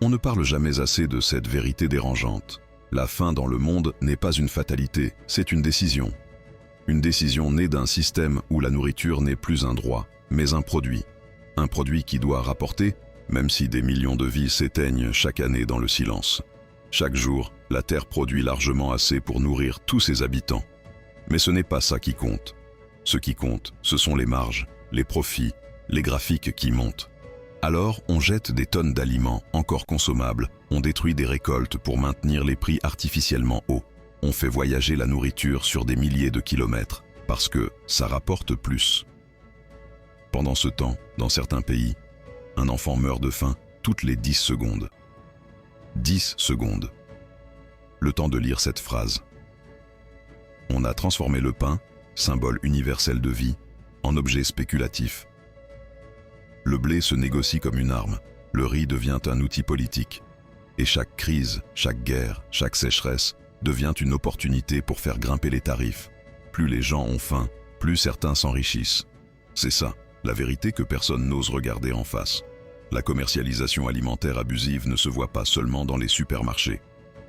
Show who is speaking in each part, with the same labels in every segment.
Speaker 1: On ne parle jamais assez de cette vérité dérangeante. La faim dans le monde n'est pas une fatalité, c'est une décision. Une décision née d'un système où la nourriture n'est plus un droit, mais un produit. Un produit qui doit rapporter, même si des millions de vies s'éteignent chaque année dans le silence. Chaque jour, la Terre produit largement assez pour nourrir tous ses habitants. Mais ce n'est pas ça qui compte. Ce qui compte, ce sont les marges, les profits, les graphiques qui montent. Alors, on jette des tonnes d'aliments encore consommables, on détruit des récoltes pour maintenir les prix artificiellement hauts. On fait voyager la nourriture sur des milliers de kilomètres, parce que ça rapporte plus. Pendant ce temps, dans certains pays, un enfant meurt de faim toutes les 10 secondes. 10 secondes. Le temps de lire cette phrase. On a transformé le pain, symbole universel de vie, en objet spéculatif. Le blé se négocie comme une arme, le riz devient un outil politique. Et chaque crise, chaque guerre, chaque sécheresse devient une opportunité pour faire grimper les tarifs. Plus les gens ont faim, plus certains s'enrichissent. C'est ça, la vérité que personne n'ose regarder en face. La commercialisation alimentaire abusive ne se voit pas seulement dans les supermarchés.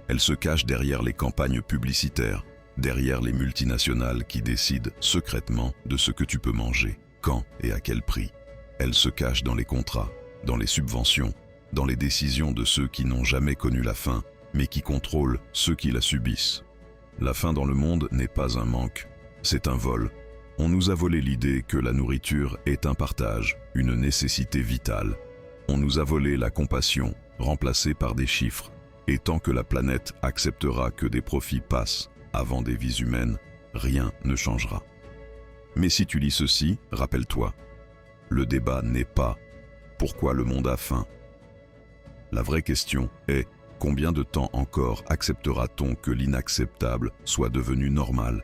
Speaker 1: Elle se cache derrière les campagnes publicitaires, derrière les multinationales qui décident secrètement de ce que tu peux manger, quand et à quel prix. Elle se cache dans les contrats, dans les subventions, dans les décisions de ceux qui n'ont jamais connu la faim, mais qui contrôlent ceux qui la subissent. La faim dans le monde n'est pas un manque, c'est un vol. On nous a volé l'idée que la nourriture est un partage, une nécessité vitale. On nous a volé la compassion, remplacée par des chiffres. Et tant que la planète acceptera que des profits passent avant des vies humaines, rien ne changera. Mais si tu lis ceci, rappelle-toi, le débat n'est pas « Pourquoi le monde a faim ?» La vraie question est « Combien de temps encore acceptera-t-on que l'inacceptable soit devenu normal ?»